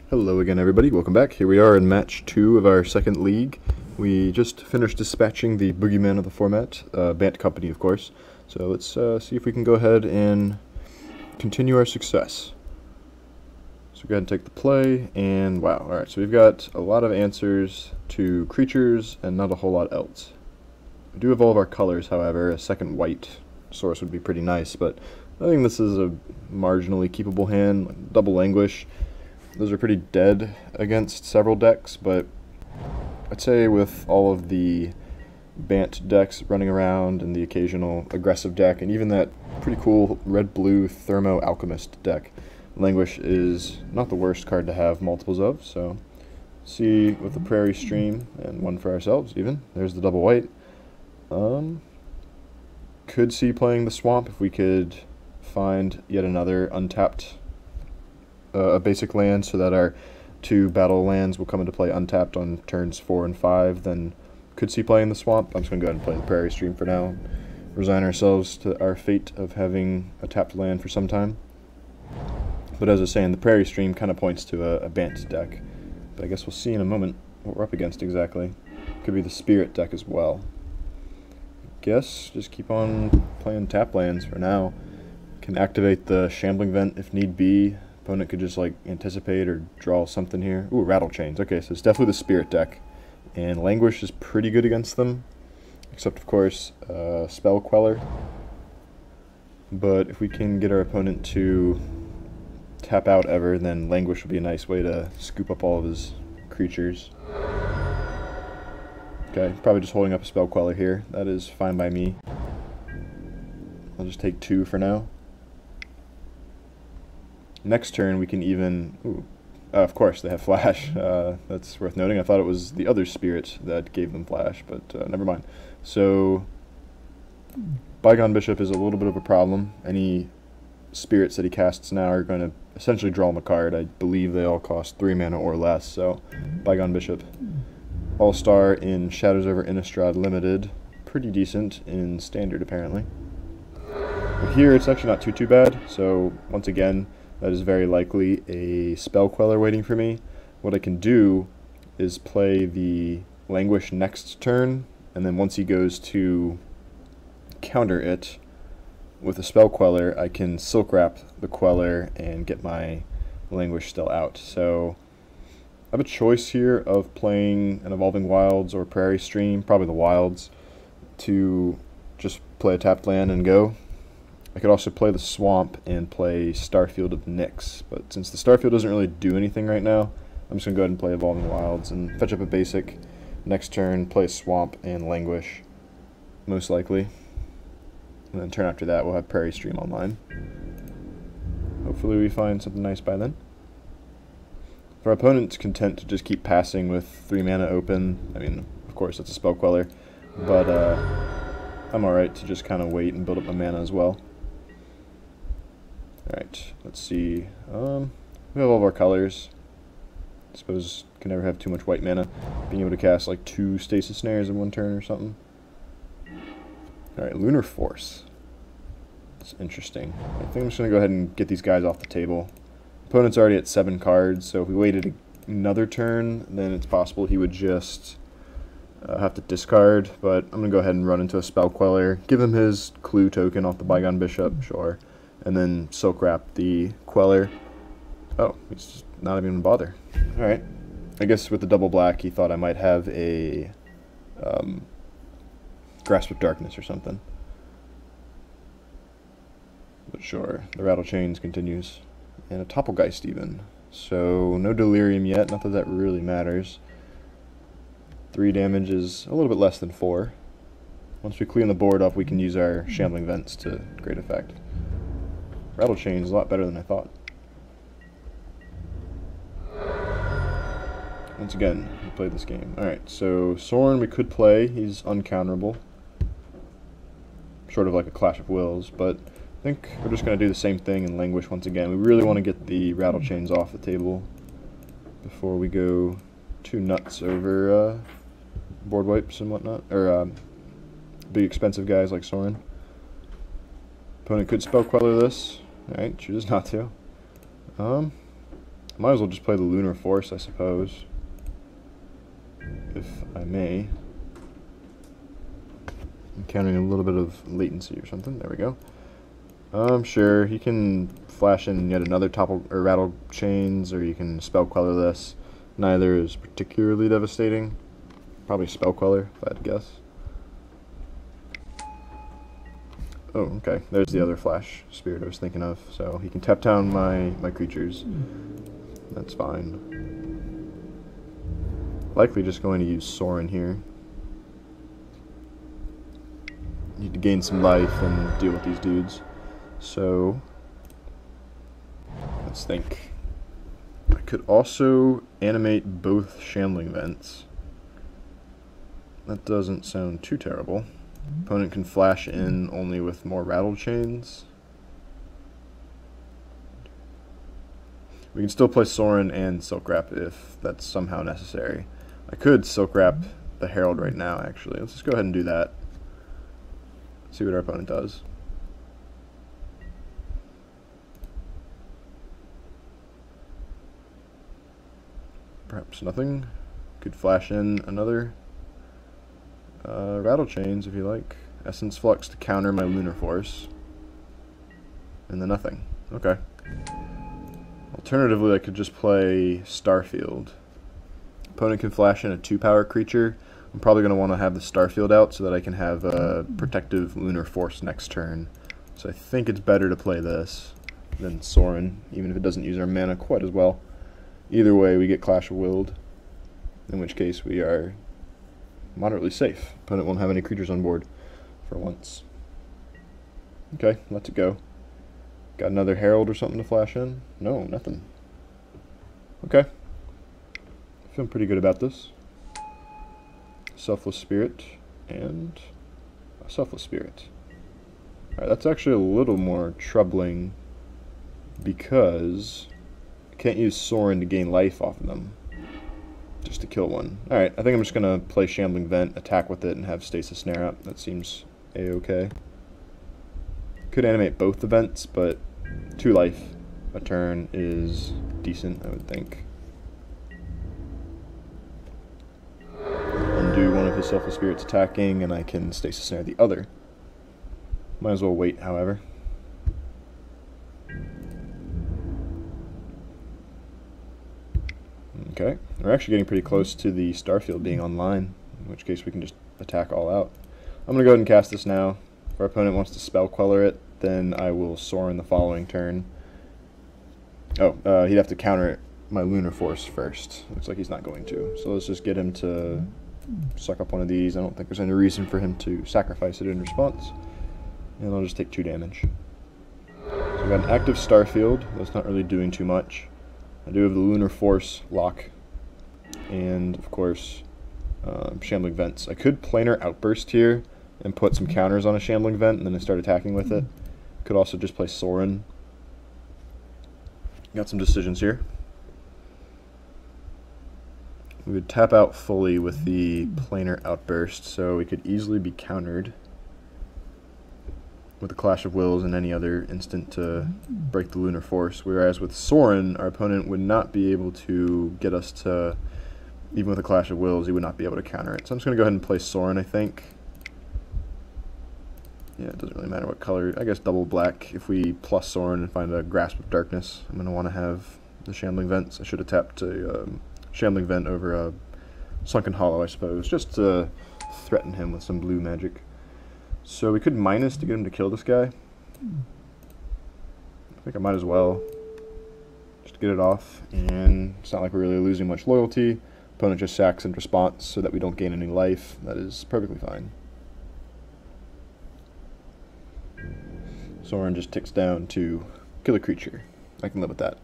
Hello again, everybody. Welcome back. Here we are in match 2 of our second league. We just finished dispatching the boogeyman of the format, Bant Company, of course. So let's see if we can go ahead and continue our success. So go ahead and take the play, and wow. Alright, so we've got a lot of answers to creatures and not a whole lot else. We do have all of our colors, however. A second white source would be pretty nice, but I think this is a marginally keepable hand. Like double Languish. Those are pretty dead against several decks, but I'd say with all of the Bant decks running around and the occasional aggressive deck, and even that pretty cool red-blue Thermo Alchemist deck, Languish is not the worst card to have multiples of. So see with the Prairie stream, and one for ourselves even. There's the double white. Could see playing the Swamp if we could find yet another untapped a basic land, so that our 2 battle lands will come into play untapped on turns 4 and 5. Then could see playing the Swamp. I'm just going to go ahead and play the Prairie stream for now. Resign ourselves to our fate of having a tapped land for some time. But as I was saying, the Prairie stream kind of points to a Bant deck. But I guess we'll see in a moment what we're up against exactly. Could be the Spirit deck as well. Guess just keep on playing tap lands for now. Can activate the Shambling Vent if need be. Opponent could just like anticipate or draw something here. Ooh, Rattle Chains. Okay, so it's definitely the Spirit deck. And Languish is pretty good against them. Except, of course, Spell Queller. But if we can get our opponent to tap out ever, then Languish would be a nice way to scoop up all of his creatures. Okay, probably just holding up a Spell Queller here. That is fine by me. I'll just take 2 for now. Next turn we can even... Ooh, of course they have Flash. That's worth noting. I thought it was the other Spirit that gave them Flash, but never mind. So Bygone Bishop is a little bit of a problem. Any spirits that he casts now are going to essentially draw him a card. I believe they all cost 3 mana or less, so Bygone Bishop. All-Star in Shadows over Innistrad Limited. Pretty decent in Standard, apparently. But here it's actually not too bad, so once again, that is very likely a Spell Queller waiting for me. What I can do is play the Languish next turn, and then once he goes to counter it with a Spell Queller, I can Silkwrap the Queller and get my Languish still out. So I have a choice here of playing an Evolving Wilds or Prairie stream, probably the Wilds, to just play a tapped land and go. I could also play the Swamp and play Starfield of Nyx, but since the Starfield doesn't really do anything right now, I'm just going to go ahead and play Evolving Wilds and fetch up a basic. Next turn, play Swamp and Languish, most likely. And then turn after that, we'll have Prairie stream online. Hopefully we find something nice by then. If our opponent's content to just keep passing with 3 mana open, I mean, of course, that's a Spell Queller, but I'm alright to just kind of wait and build up my mana as well. Alright, let's see. We have all of our colors. I suppose can never have too much white mana. Being able to cast like 2 Stasis Snares in one turn or something. Alright, Lunar Force. That's interesting. I think I'm just going to go ahead and get these guys off the table. Opponent's already at 7 cards, so if we waited another turn, then it's possible he would just have to discard. But I'm going to go ahead and run into a Spell Queller, give him his clue token off the Bygone Bishop, sure. And then Silkwrap the Queller. Oh, he's just not even bother. Alright. I guess with the double black, he thought I might have a Grasp of Darkness or something. But sure, the Rattle Chains continues. And a Topplegeist even. So, no Delirium yet, not that that really matters. 3 damage is a little bit less than 4. Once we clean the board up, we can use our Shambling Vents to great effect. Rattle Chain is a lot better than I thought. Once again, we played this game. Alright, so Sorin we could play. He's uncounterable. Sort of like a Clash of Wills, but I think we're just going to do the same thing in Languish once again. We really want to get the Rattle Chains off the table before we go too nuts over board wipes and whatnot. Or big expensive guys like Sorin. Opponent could Spell Queller this. Alright, chooses not to. Might as well just play the Lunar Force, I suppose. If I may. Encountering a little bit of latency or something. There we go. Sure, he can flash in yet another topple or rattle chains, or you can spell queller this. Neither is particularly devastating. Probably spell queller, if I had to guess. Oh, okay. There's the other flash spirit I was thinking of. So he can tap down my creatures. That's fine. Likely just going to use Sorin here. Need to gain some life and deal with these dudes. So let's think. I could also animate both Shambling Vents. That doesn't sound too terrible. Opponent can flash in only with more rattle chains. We can still play Sorin and Silkwrap if that's somehow necessary. I could Silkwrap the Herald right now, actually. Let's just go ahead and do that. See what our opponent does. Perhaps nothing. Could flash in another rattle chains if you like. Essence Flux to counter my Lunar Force. And then nothing. Okay. Alternatively, I could just play Starfield. Opponent can flash in a 2-power creature. I'm probably going to want to have the Starfield out so that I can have a protective Lunar Force next turn. So I think it's better to play this than Sorin, even if it doesn't use our mana quite as well. Either way, we get Clash of Willed, in which case we are moderately safe. Opponent won't have any creatures on board for once. Okay, let's go. Got another Herald or something to flash in? No, nothing. Okay. Feeling pretty good about this. Selfless Spirit and a Selfless Spirit. Alright, that's actually a little more troubling because I can't use Sorin to gain life off of them. Just to kill one. Alright, I think I'm just going to play Shambling Vent, attack with it, and have Stasis Snare up. That seems a-okay. Could animate both the vents, but 2 life a turn is decent, I would think. Undo one of his Selfless Spirits attacking, and I can Stasis Snare the other. Might as well wait, however. Okay, we're actually getting pretty close to the Starfield being online, in which case we can just attack all out. I'm going to go ahead and cast this now. If our opponent wants to spell queller it, then I will Sorin the following turn. Oh, he'd have to counter my Lunar Force first. Looks like he's not going to. So let's just get him to suck up one of these. I don't think there's any reason for him to sacrifice it in response. And I'll just take 2 damage. So we've got an active Starfield. That's not really doing too much. I do have the Lunar Force lock, and of course, Shambling Vents. I could Planar Outburst here and put some counters on a Shambling Vent, and then I start attacking with it. Could also just play Sorin. Got some decisions here. We would tap out fully with the Planar Outburst, so we could easily be countered with the Clash of Wills and any other instant to break the Lunar Force, whereas with Sorin, our opponent would not be able to get us to, even with a Clash of Wills, he would not be able to counter it. So I'm just going to go ahead and play Sorin, I think. Yeah, it doesn't really matter what color. I guess double black. If we plus Sorin and find a Grasp of Darkness, I'm going to want to have the Shambling Vents. I should have tapped a Shambling Vent over a Sunken Hollow, I suppose, just to threaten him with some blue magic. So we could minus to get him to kill this guy. I think I might as well just get it off, and it's not like we're really losing much loyalty. Opponent just sacks in response so that we don't gain any life. That is perfectly fine. Sorin just ticks down to kill a creature. I can live with that.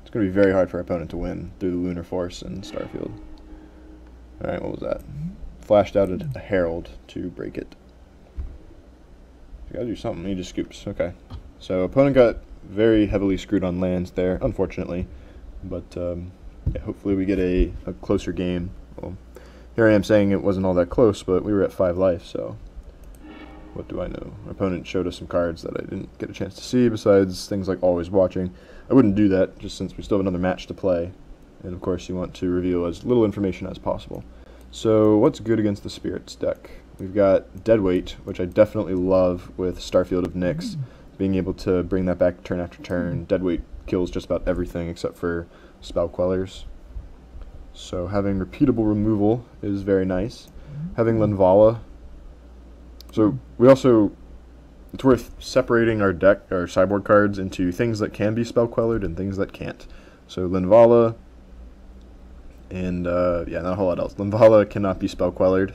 It's going to be very hard for our opponent to win through the Lunar Force and Starfield. Alright, what was that? Flashed out a Herald to break it. You gotta do something. He just scoops. Okay. So opponent got very heavily screwed on lands there, unfortunately. But yeah, hopefully we get a closer game. Well, here I am saying it wasn't all that close, but we were at 5 life, so what do I know? My opponent showed us some cards that I didn't get a chance to see, besides things like Always Watching. I wouldn't do that, just since we still have another match to play. And of course you want to reveal as little information as possible. So what's good against the Spirits deck? We've got Deadweight, which I definitely love with Starfield of Nyx. Being able to bring that back turn after turn. Deadweight kills just about everything except for Spell Quellers. So having repeatable removal is very nice. Having Linvala. So we also, it's worth separating our deck, our sideboard cards, into things that can be Spell Quellered and things that can't. So Linvala, and yeah, not a whole lot else. Linvala cannot be Spell Quellered,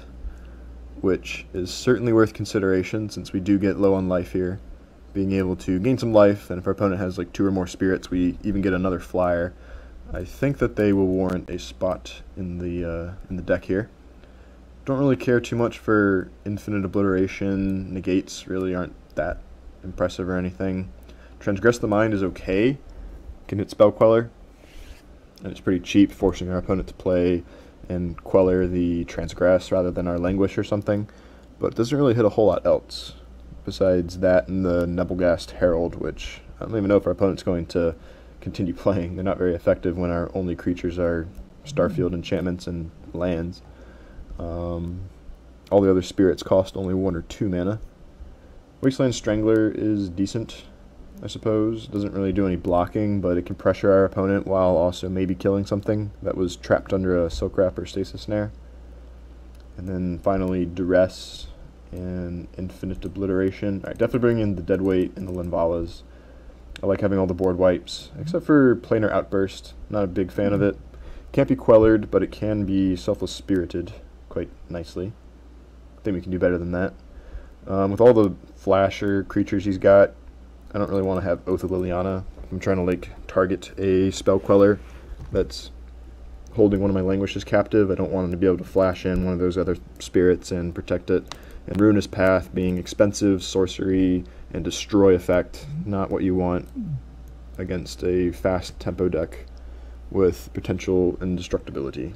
which is certainly worth consideration since we do get low on life here. Being able to gain some life, and if our opponent has like 2 or more spirits, we even get another flyer. I think that they will warrant a spot in the deck here. Don't really care too much for Infinite Obliteration. Negates really aren't that impressive or anything. Transgress the Mind is okay. Can hit Spell Queller, and it's pretty cheap, forcing our opponent to play and Queller the Transgress rather than our Languish or something. But it doesn't really hit a whole lot else besides that and the Nebelgast Herald, which I don't even know if our opponent's going to continue playing. They're not very effective when our only creatures are Starfield enchantments and lands. All the other spirits cost only 1 or 2 mana. Wasteland Strangler is decent, I suppose. Doesn't really do any blocking, but it can pressure our opponent while also maybe killing something that was trapped under a Silkwrap or Stasis Snare. And then finally Duress and Infinite Obliteration. Alright, definitely bring in the Deadweight and the Linvalas. I like having all the board wipes, except for Planar Outburst. Not a big fan of it. Can't be Quellered, but it can be Selfless Spirited quite nicely. I think we can do better than that. With all the flasher creatures he's got, I don't really want to have Oath of Liliana. I'm trying to like target a Spell Queller that's holding one of my Languishes captive. I don't want him to be able to flash in one of those other spirits and protect it. And Ruinous Path being expensive, sorcery, and destroy effect, not what you want against a fast tempo deck with potential indestructibility.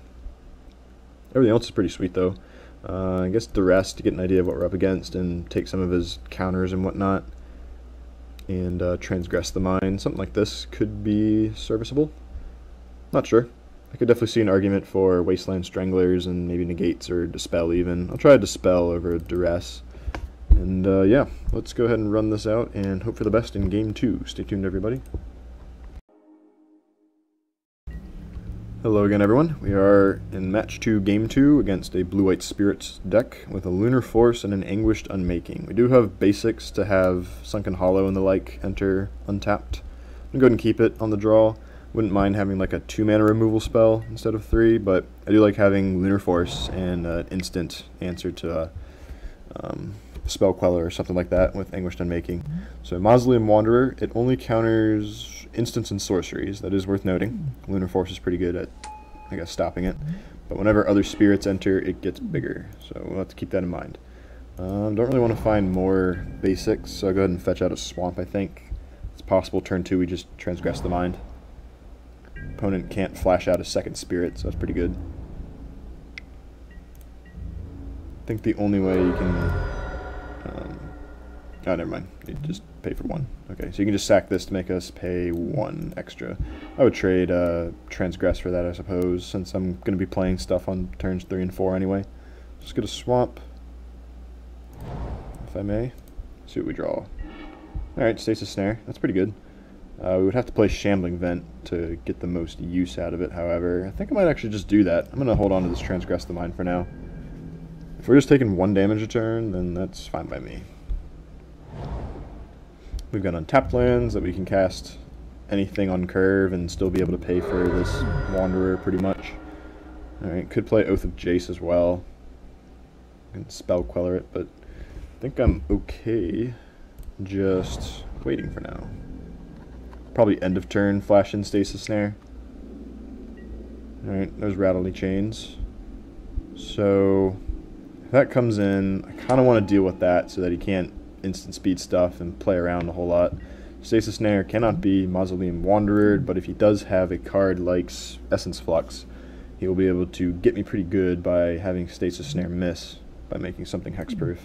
Everything else is pretty sweet though. I guess Duress to get an idea of what we're up against and take some of his counters and whatnot. And Transgress the Mind. Something like this could be serviceable. Not sure. I could definitely see an argument for Wasteland Stranglers and maybe Negates or Dispel even. I'll try Dispel over Duress. And yeah, let's go ahead and run this out and hope for the best in Game 2. Stay tuned, everybody. Hello again, everyone. We are in Match 2, Game 2 against a Blue-White Spirits deck with a Lunar Force and an Anguished Unmaking. We do have basics to have Sunken Hollow and the like enter untapped. I'm going to go ahead and keep it on the draw. Wouldn't mind having like a 2-mana removal spell instead of 3, but I do like having Lunar Force and an instant answer to Spell Queller or something like that with Anguished Unmaking. So Mausoleum Wanderer, it only counters instants and sorceries. That is worth noting. Lunar Force is pretty good at, I guess, stopping it. But whenever other spirits enter, it gets bigger. So we'll have to keep that in mind. Don't really want to find more basics, so I'll go ahead and fetch out a Swamp, I think. It's possible turn 2 we just Transgress the Mind. Opponent can't flash out a second spirit, so that's pretty good. I think the only way you can... oh, never mind. You just pay for 1. Okay, so you can just sack this to make us pay 1 extra. I would trade Transgress for that, I suppose, since I'm going to be playing stuff on turns 3 and 4 anyway. Just get a Swamp, if I may. See what we draw. Alright, Stasis Snare. That's pretty good. We would have to play Shambling Vent to get the most use out of it, however. I think I might actually just do that. I'm going to hold on to this Transgress the Mind for now. If we're just taking 1 damage a turn, then that's fine by me. We've got untapped lands that we can cast anything on curve and still be able to pay for this Wanderer pretty much. Alright, could play Oath of Jace as well. And Spell Queller it, but I think I'm okay just waiting for now. Probably end of turn, flash in Stasis Snare. Alright, there's Rattly Chains. So, if that comes in, I kind of want to deal with that so that he can't instant speed stuff and play around a whole lot. Stasis Snare cannot be Mausoleum Wanderer, but if he does have a card like Essence Flux, he will be able to get me pretty good by having Stasis Snare miss by making something hexproof.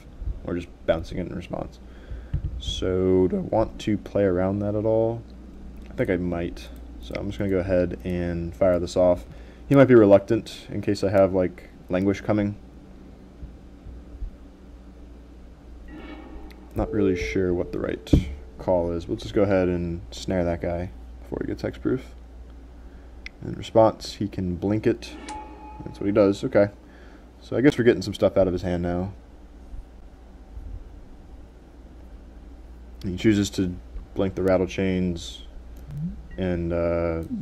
or just bouncing it in response. So do I want to play around that at all? I think I might. So I'm just going to go ahead and fire this off. He might be reluctant in case I have like Languish coming. Not really sure what the right call is. We'll just go ahead and snare that guy before he gets hexproof. In response, he can blink it. That's what he does. Okay. So I guess we're getting some stuff out of his hand now. He chooses to blink the Rattle Chains and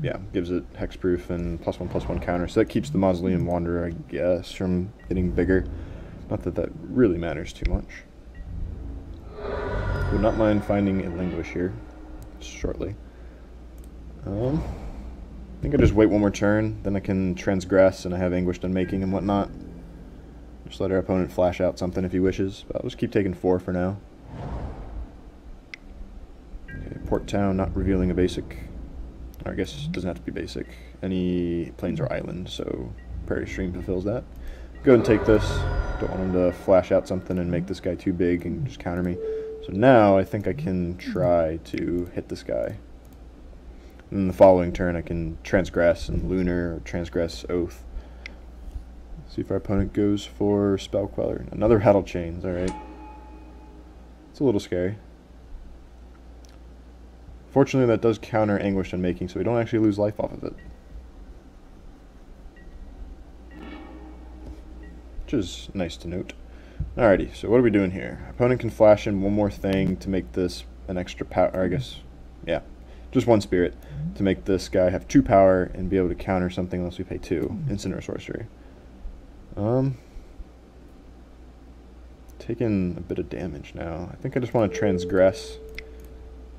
yeah, gives it hexproof and +1/+1 counter. So that keeps the Mausoleum Wanderer, I guess, from getting bigger. Not that that really matters too much. Would not mind finding a Languish here shortly. I think I just wait one more turn, then I can transgress and I have Anguished Unmaking and whatnot. Just let our opponent flash out something if he wishes, but I'll just keep taking 4 for now. Okay, Port Town, not revealing a basic, or I guess it doesn't have to be basic, any plains or island, so Prairie Stream fulfills that. Go ahead and take this. Don't want him to flash out something and make this guy too big and just counter me. So now I think I can try to hit this guy. And then the following turn I can transgress and Lunar or transgress Oath. See if our opponent goes for Spell Queller. Another Rattle Chains, alright. It's a little scary. Fortunately that does counter Anguished Unmaking, so we don't actually lose life off of it. Which is nice to note. Alrighty, so what are we doing here? Our opponent can flash in one more thing to make this an extra power, or I guess, yeah, just one spirit to make this guy have 2 power and be able to counter something unless we pay 2, instant or sorcery. Taking a bit of damage now. I think I just want to transgress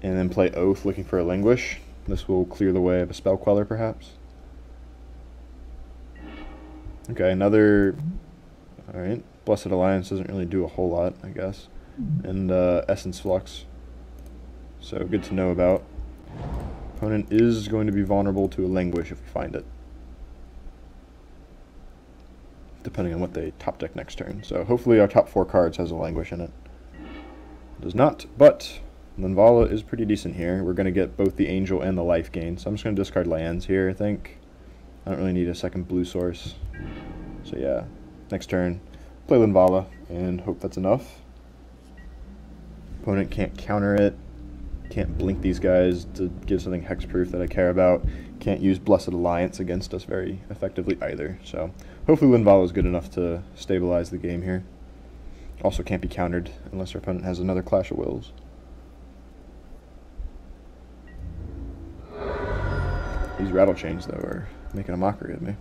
and then play Oath looking for a Languish. This will clear the way of a Spell Queller perhaps. Okay, another, alright. Blessed Alliance doesn't really do a whole lot, I guess. And Essence Flux. So good to know about. Opponent is going to be vulnerable to a Languish if we find it. Depending on what they top deck next turn. So hopefully our top 4 cards has a Languish in it. It does not, but Linvala is pretty decent here. We're going to get both the Angel and the life gain. So I'm just going to discard lands here, I think. I don't really need a second blue source. So yeah, next turn. Play Linvala and hope that's enough. Opponent can't counter it, can't blink these guys to give something hexproof that I care about, can't use Blessed Alliance against us very effectively either. So hopefully Linvala is good enough to stabilize the game here. Also can't be countered unless our opponent has another Clash of Wills. These Rattle Chains though are making a mockery of me.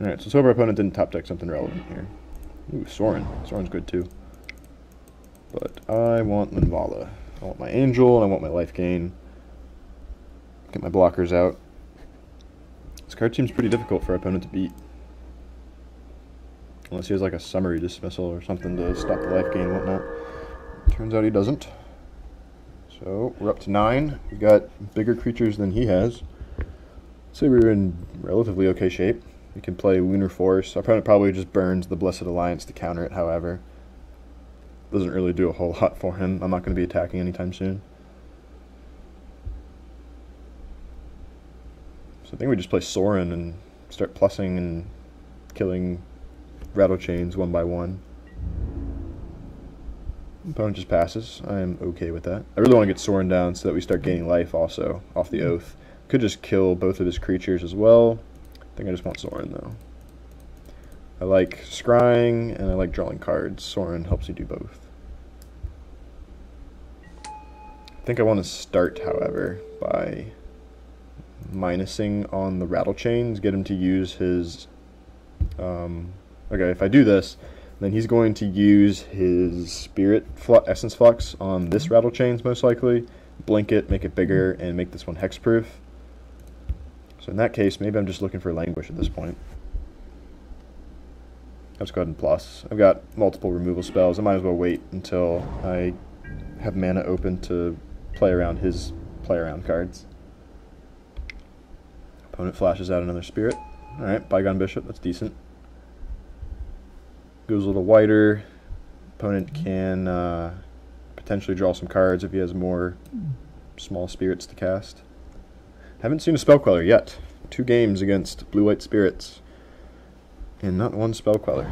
Alright, so let's hope our opponent didn't top deck something relevant here. Ooh, Sorin. Sorin's good too. But I want Linvala. I want my Angel, and I want my life gain. Get my blockers out. This card seems pretty difficult for our opponent to beat. Unless he has like a Summary Dismissal or something to stop the life gain and whatnot. Turns out he doesn't. So, we're up to 9. We've got bigger creatures than he has. I'd say we're in relatively okay shape. We can play Lunar Force. Our opponent probably just burns the Blessed Alliance to counter it, however. Doesn't really do a whole lot for him. I'm not going to be attacking anytime soon. So I think we just play Sorin and start plussing and killing Rattle Chains one by one. Opponent just passes. I am okay with that. I really want to get Sorin down so that we start gaining life also off the Oath. Could just kill both of his creatures as well. I think I just want Sorin though. I like scrying and I like drawing cards. Sorin helps you do both. I think I want to start, however, by minusing on the Rattle Chains, get him to use his... okay, if I do this, then he's going to use his Spirit Essence Flux on this Rattle Chains, most likely, blink it, make it bigger, and make this one hexproof. So in that case, maybe I'm just looking for Languish at this point. Let's go ahead and plus. I've got multiple removal spells. I might as well wait until I have mana open to play around his play-around cards. Opponent flashes out another Spirit. Alright, Bygone Bishop, that's decent. Goes a little wider. Opponent can potentially draw some cards if he has more small spirits to cast. Haven't seen a Spell Queller yet. 2 games against blue-white spirits, and not one Spell Queller.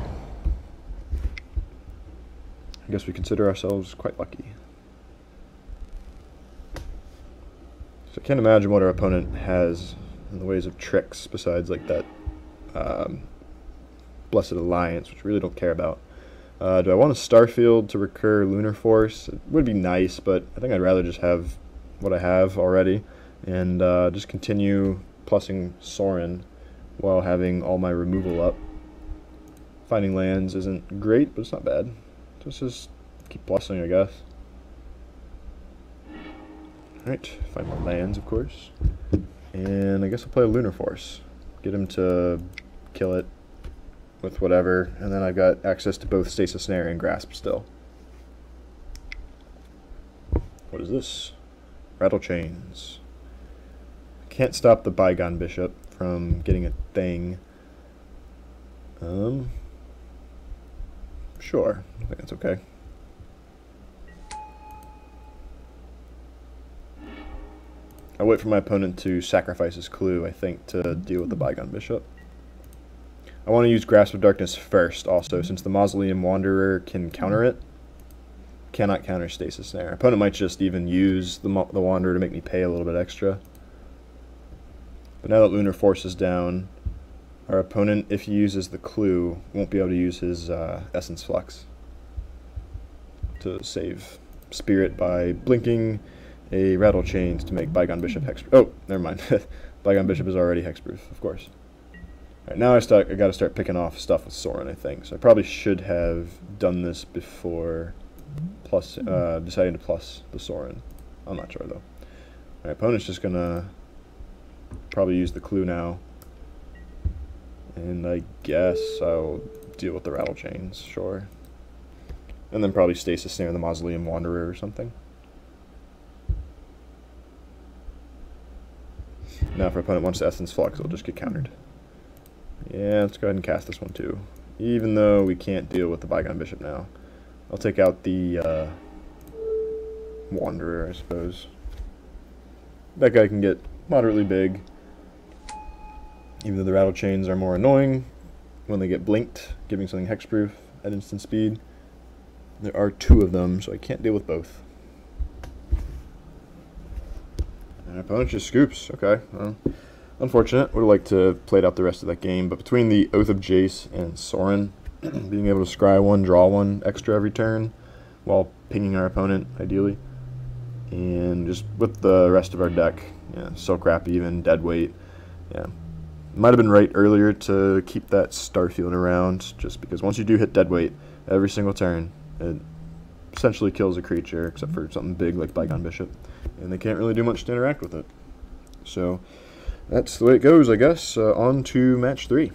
I guess we consider ourselves quite lucky. So I can't imagine what our opponent has in the ways of tricks besides like that Blessed Alliance, which we really don't care about. Do I want a Starfield to recur Lunar Force? It would be nice, but I think I'd rather just have what I have already and just continue plussing Sorin while having all my removal up. Finding lands isn't great, but it's not bad. Just keep plussing, I guess. Alright, find more lands, of course. And I guess I'll play a Lunar Force. Get him to kill it with whatever, and then I've got access to both Stasis Snare and Grasp still. What is this? Rattle Chains. Can't stop the Bygone Bishop from getting a thing. Sure, I think that's okay. I'll wait for my opponent to sacrifice his clue, I think, to deal with the Bygone Bishop. I want to use Grasp of Darkness first, also, since the Mausoleum Wanderer can counter it. Cannot counter Stasis Snare. Opponent might just even use the Wanderer to make me pay a little bit extra. But now that Lunar Force is down, our opponent, if he uses the clue, won't be able to use his Essence Flux to save Spirit by blinking a Rattle Chains to make Bygone Bishop hexproof. Oh, never mind. Bygone Bishop is already hexproof, of course. Alright, now I got to start picking off stuff with Sorin, I think. So I probably should have done this before deciding to plus the Sorin. I'm not sure, though. Alright, opponent's just going to probably use the clue now. And I guess I'll deal with the Rattle Chains, sure. And then probably Stasis Snare the Mausoleum Wanderer or something. Now if our opponent wants to Essence Flux, it'll just get countered. Yeah, let's go ahead and cast this one too. Even though we can't deal with the Bygone Bishop now. I'll take out the Wanderer, I suppose. That guy can get moderately big. Even though the Rattle Chains are more annoying when they get blinked, giving something hexproof at instant speed. There are 2 of them, so I can't deal with both. And our opponent just scoops. Okay, well, unfortunate. Would have liked to have played out the rest of that game, but between the Oath of Jace and Sorin, being able to scry 1, draw 1 extra every turn, while pinging our opponent, ideally, and just with the rest of our deck, yeah, Silkwrap even, Deadweight, yeah. Might have been right earlier to keep that Starfield around, just because once you do hit Deadweight, every single turn, it essentially kills a creature, except for something big like Bygone Bishop, and they can't really do much to interact with it. So that's the way it goes, I guess. On to match 3.